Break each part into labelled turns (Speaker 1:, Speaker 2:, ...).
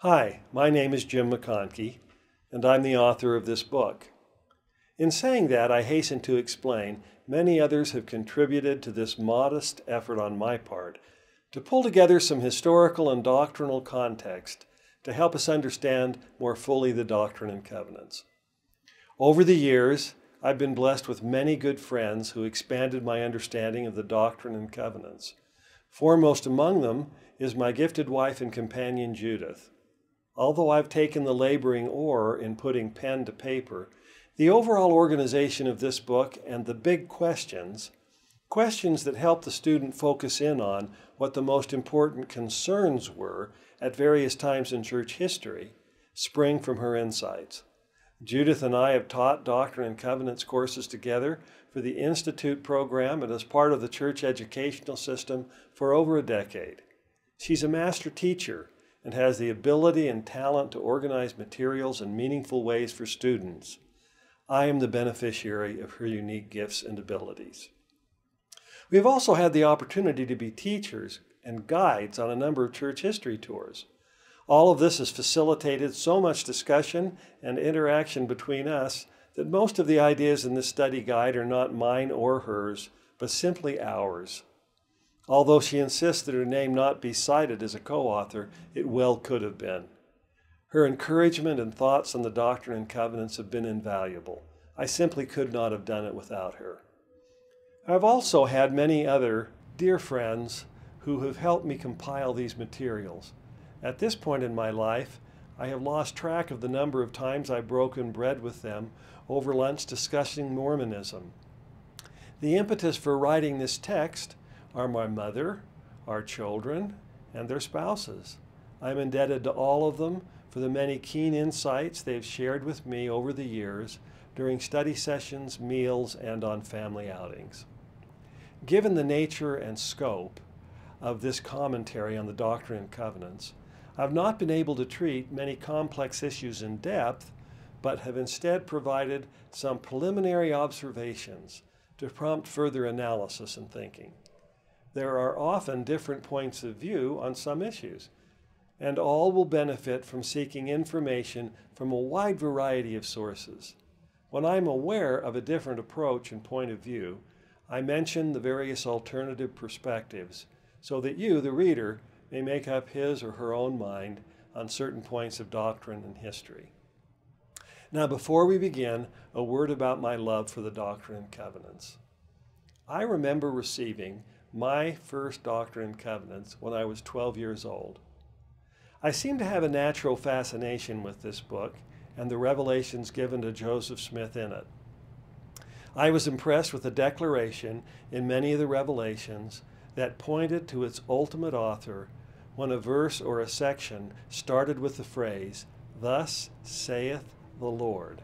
Speaker 1: Hi, my name is Jim McConkey, and I'm the author of this book. In saying that, I hasten to explain many others have contributed to this modest effort on my part to pull together some historical and doctrinal context to help us understand more fully the Doctrine and Covenants. Over the years, I've been blessed with many good friends who expanded my understanding of the Doctrine and Covenants. Foremost among them is my gifted wife and companion, Judith. Although I've taken the laboring oar in putting pen to paper, the overall organization of this book and the big questions that help the student focus in on what the most important concerns were at various times in church history, spring from her insights. Judith and I have taught Doctrine and Covenants courses together for the Institute program and as part of the church educational system for over a decade. She's a master teacher and has the ability and talent to organize materials in meaningful ways for students. I am the beneficiary of her unique gifts and abilities. We have also had the opportunity to be teachers and guides on a number of church history tours. All of this has facilitated so much discussion and interaction between us that most of the ideas in this study guide are not mine or hers, but simply ours. Although she insists that her name not be cited as a co-author, it well could have been. Her encouragement and thoughts on the Doctrine and Covenants have been invaluable. I simply could not have done it without her. I've also had many other dear friends who have helped me compile these materials. At this point in my life, I have lost track of the number of times I've broken bread with them over lunch discussing Mormonism. The impetus for writing this text are my mother, our children, and their spouses. I'm indebted to all of them for the many keen insights they've shared with me over the years during study sessions, meals, and on family outings. Given the nature and scope of this commentary on the Doctrine and Covenants, I've not been able to treat many complex issues in depth, but have instead provided some preliminary observations to prompt further analysis and thinking. There are often different points of view on some issues, and all will benefit from seeking information from a wide variety of sources. When I'm aware of a different approach and point of view, I mention the various alternative perspectives so that you, the reader, may make up his or her own mind on certain points of doctrine and history. Now, before we begin, a word about my love for the Doctrine and Covenants. I remember receiving my first Doctrine and Covenants when I was 12 years old. I seem to have a natural fascination with this book and the revelations given to Joseph Smith in it. I was impressed with the declaration in many of the revelations that pointed to its ultimate author when a verse or a section started with the phrase, "Thus saith the Lord."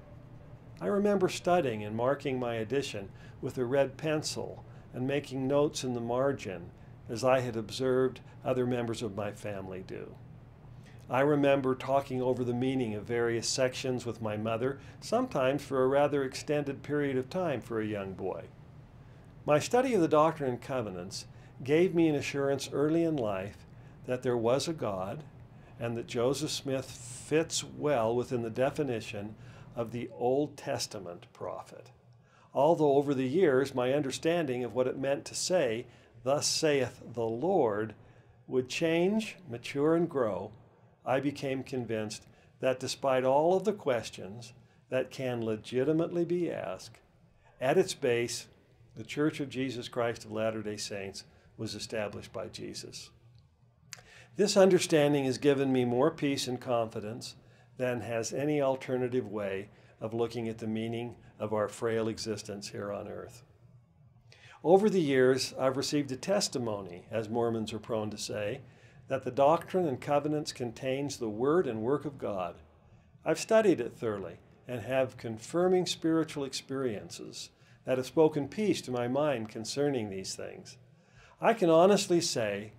Speaker 1: I remember studying and marking my edition with a red pencil and making notes in the margin as I had observed other members of my family do. I remember talking over the meaning of various sections with my mother, sometimes for a rather extended period of time for a young boy. My study of the Doctrine and Covenants gave me an assurance early in life that there was a God and that Joseph Smith fits well within the definition of the Old Testament prophet. Although over the years my understanding of what it meant to say, "Thus saith the Lord," would change, mature, and grow, I became convinced that despite all of the questions that can legitimately be asked, at its base, the Church of Jesus Christ of Latter-day Saints was established by Jesus. This understanding has given me more peace and confidence than has any alternative way of looking at the meaning of our frail existence here on earth. Over the years, I've received a testimony, as Mormons are prone to say, that the Doctrine and Covenants contains the Word and work of God. I've studied it thoroughly and have confirming spiritual experiences that have spoken peace to my mind concerning these things. I can honestly say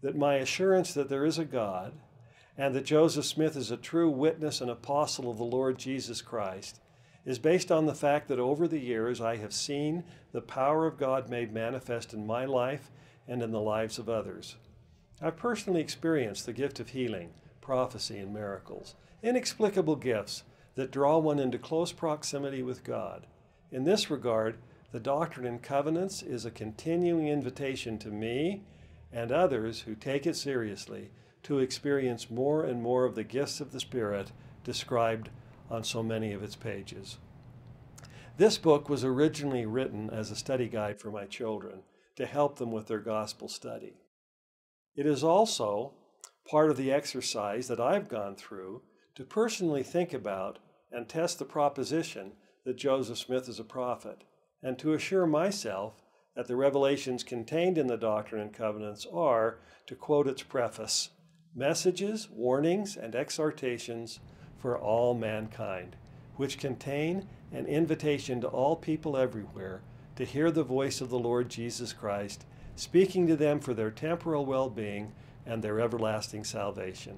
Speaker 1: that my assurance that there is a God and that Joseph Smith is a true witness and apostle of the Lord Jesus Christ is based on the fact that over the years I have seen the power of God made manifest in my life and in the lives of others. I've personally experienced the gift of healing, prophecy, and miracles, inexplicable gifts that draw one into close proximity with God. In this regard, the Doctrine and Covenants is a continuing invitation to me and others who take it seriously to experience more and more of the gifts of the Spirit described on so many of its pages. This book was originally written as a study guide for my children to help them with their gospel study. It is also part of the exercise that I've gone through to personally think about and test the proposition that Joseph Smith is a prophet, and to assure myself that the revelations contained in the Doctrine and Covenants are, to quote its preface, messages, warnings, and exhortations for all mankind, which contain an invitation to all people everywhere to hear the voice of the Lord Jesus Christ, speaking to them for their temporal well-being and their everlasting salvation.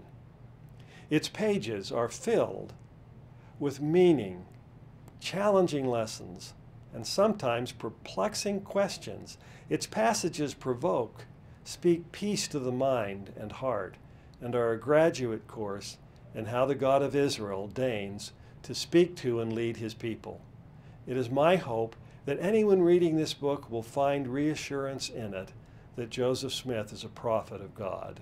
Speaker 1: Its pages are filled with meaning, challenging lessons, and sometimes perplexing questions. Its passages provoke, speak peace to the mind and heart, and are a graduate course in how the God of Israel deigns to speak to and lead his people. It is my hope that anyone reading this book will find reassurance in it that Joseph Smith is a prophet of God.